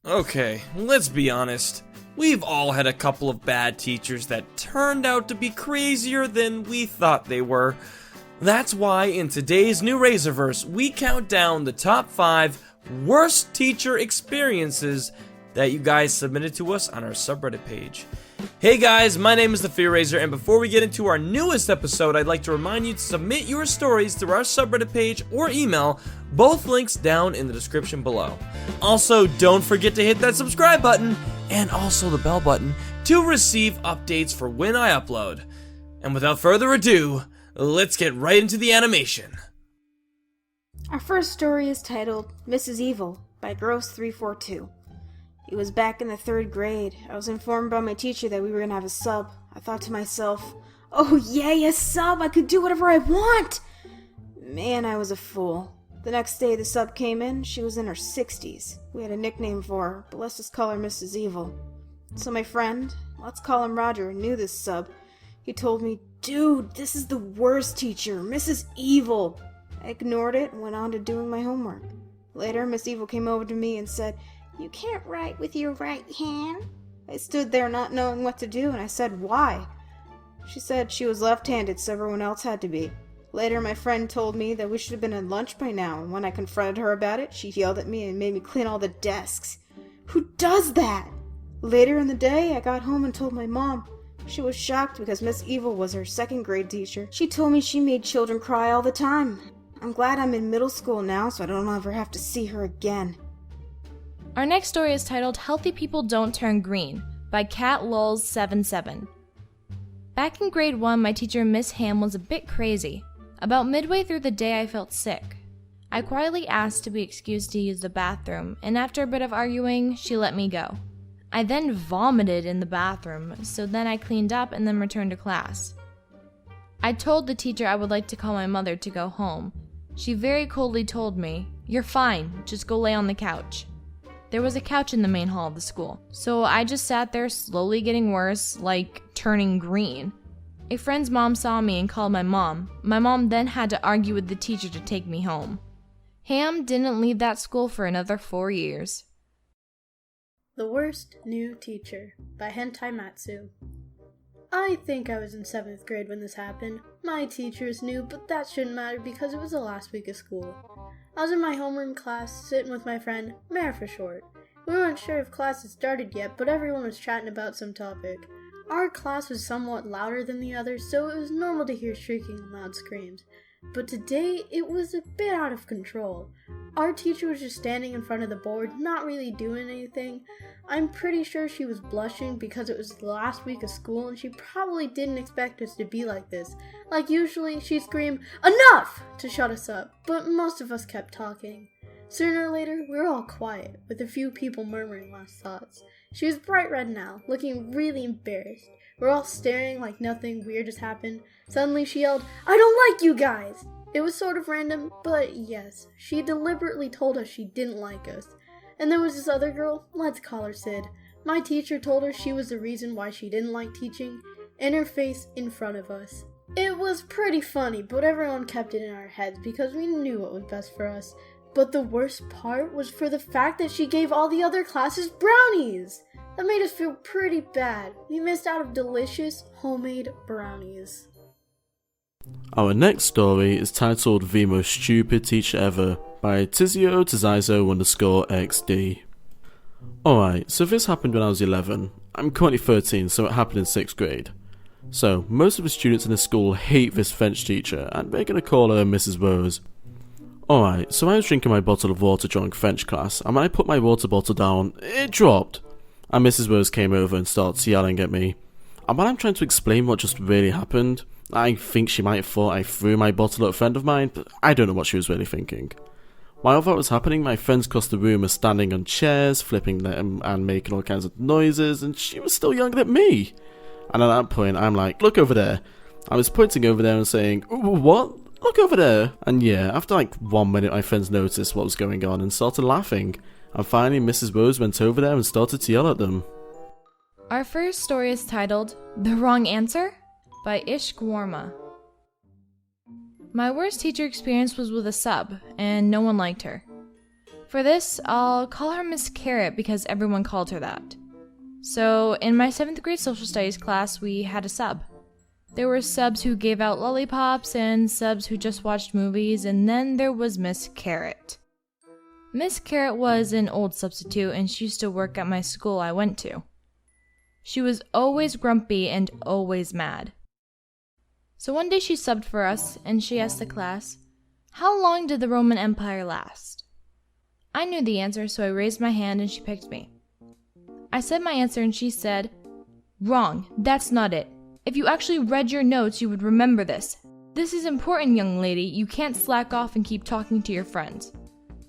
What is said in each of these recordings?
Okay, let's be honest. We've all had a couple of bad teachers that turned out to be crazier than we thought they were. That's why in today's new Razorverse, we count down the top 5 worst teacher experiences that you guys submitted to us on our subreddit page. Hey guys, my name is the Fear Raiser, and before we get into our newest episode, I'd like to remind you to submit your stories through our subreddit page or email, both links down in the description below. Also, don't forget to hit that subscribe button and also the bell button to receive updates for when I upload. And without further ado, let's get right into the animation. Our first story is titled Mrs. Evil by Gross342. It was back in the 3rd grade. I was informed by my teacher that we were going to have a sub. I thought to myself, oh yay, a sub! I could do whatever I want! Man, I was a fool. The next day the sub came in. She was in her 60s. We had a nickname for her, but let's just call her Mrs. Evil. So my friend, let's call him Roger, knew this sub. He told me, dude, this is the worst teacher, Mrs. Evil. I ignored it and went on to doing my homework. Later, Miss Evil came over to me and said, you can't write with your right hand. I stood there not knowing what to do, and I said, why? She said she was left-handed, so everyone else had to be. Later, my friend told me that we should have been at lunch by now, and when I confronted her about it, she yelled at me and made me clean all the desks. Who does that? Later in the day, I got home and told my mom. She was shocked because Miss Evil was her 2nd grade teacher. She told me she made children cry all the time. I'm glad I'm in middle school now, so I don't ever have to see her again. Our next story is titled Healthy People Don't Turn Green by CatLulz77. Back in grade 1, my teacher Miss Ham was a bit crazy. About midway through the day, I felt sick. I quietly asked to be excused to use the bathroom, and after a bit of arguing, she let me go. I then vomited in the bathroom, so then I cleaned up and then returned to class. I told the teacher I would like to call my mother to go home. She very coldly told me, "You're fine, just go lay on the couch." There was a couch in the main hall of the school, so I just sat there slowly getting worse, like turning green. A friend's mom saw me and called my mom. My mom then had to argue with the teacher to take me home. Ham didn't leave that school for another 4 years. The Worst New Teacher by Hentai Matsu. I think I was in 7th grade when this happened. My teachers knew, but that shouldn't matter because it was the last week of school. I was in my homeroom class, sitting with my friend, Mare for short. We weren't sure if class had started yet, but everyone was chatting about some topic. Our class was somewhat louder than the others, so it was normal to hear shrieking and loud screams. But today, it was a bit out of control. Our teacher was just standing in front of the board, not really doing anything. I'm pretty sure she was blushing because it was the last week of school and she probably didn't expect us to be like this. Like usually, she'd scream, "Enough!" to shut us up, but most of us kept talking. Sooner or later, we were all quiet, with a few people murmuring last thoughts. She was bright red now, looking really embarrassed. We're all staring like nothing weird has happened. Suddenly she yelled, "I don't like you guys!" It was sort of random, but yes, she deliberately told us she didn't like us. And there was this other girl, let's call her Sid. My teacher told her she was the reason why she didn't like teaching, in her face in front of us. It was pretty funny, but everyone kept it in our heads because we knew what was best for us. But the worst part was for the fact that she gave all the other classes brownies! That made us feel pretty bad. We missed out of delicious homemade brownies. Our next story is titled The Most Stupid Teacher Ever by Tizio_XD. Alright, so this happened when I was 11. I'm currently 13, so it happened in 6th grade. So, most of the students in the school hate this French teacher, and we're gonna call her Mrs. Rose. Alright, so I was drinking my bottle of water during French class, and when I put my water bottle down, it dropped. And Mrs. Rose came over and started yelling at me. And when I'm trying to explain what just really happened, I think she might have thought I threw my bottle at a friend of mine, but I don't know what she was really thinking. While that was happening, my friends across the room were standing on chairs, flipping them and making all kinds of noises, and she was still yelling at me. And at that point, I'm like, look over there. I was pointing over there and saying, what? Look over there. And yeah, after like 1 minute, my friends noticed what was going on and started laughing. And finally, Mrs. Rose went over there and started to yell at them. Our first story is titled The Wrong Answer by Ishgwarma. My worst teacher experience was with a sub, and no one liked her. For this, I'll call her Miss Carrot because everyone called her that. So, in my 7th grade social studies class, we had a sub. There were subs who gave out lollipops and subs who just watched movies, and then there was Miss Carrot. Miss Carrot was an old substitute, and she used to work at my school I went to. She was always grumpy and always mad. So one day she subbed for us, and she asked the class, "How long did the Roman Empire last?" I knew the answer, so I raised my hand and she picked me. I said my answer and she said, "Wrong, that's not it. If you actually read your notes, you would remember this. This is important, young lady. You can't slack off and keep talking to your friends."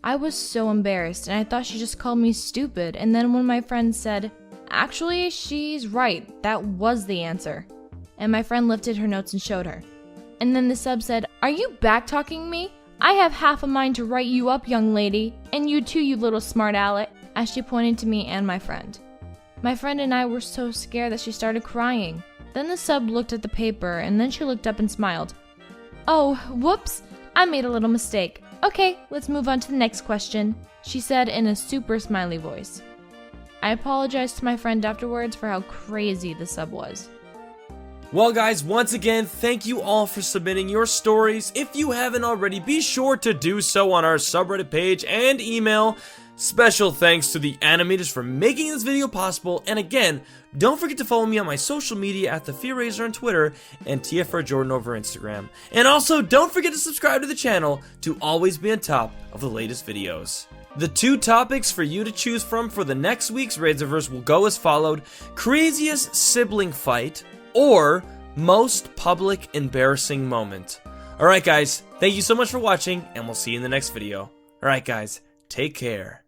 I was so embarrassed, and I thought she just called me stupid, and then one of my friends said, "Actually, she's right. That was the answer." And my friend lifted her notes and showed her. And then the sub said, "Are you back-talking me? I have half a mind to write you up, young lady. And you too, you little smart aleck," as she pointed to me and my friend. My friend and I were so scared that she started crying. Then the sub looked at the paper, and then she looked up and smiled. "Oh, whoops, I made a little mistake. Okay, let's move on to the next question," she said in a super smiley voice. I apologized to my friend afterwards for how crazy the sub was. Well guys, once again, thank you all for submitting your stories. If you haven't already, be sure to do so on our subreddit page and email. Special thanks to the animators for making this video possible, and again, don't forget to follow me on my social media at the Fear.Raiser on Twitter and TFRJordan over Instagram. And also, don't forget to subscribe to the channel to always be on top of the latest videos. The 2 topics for you to choose from for the next week's Raiserverse will go as followed: craziest sibling fight, or most public embarrassing moment. Alright guys, thank you so much for watching, and we'll see you in the next video. Alright guys, take care.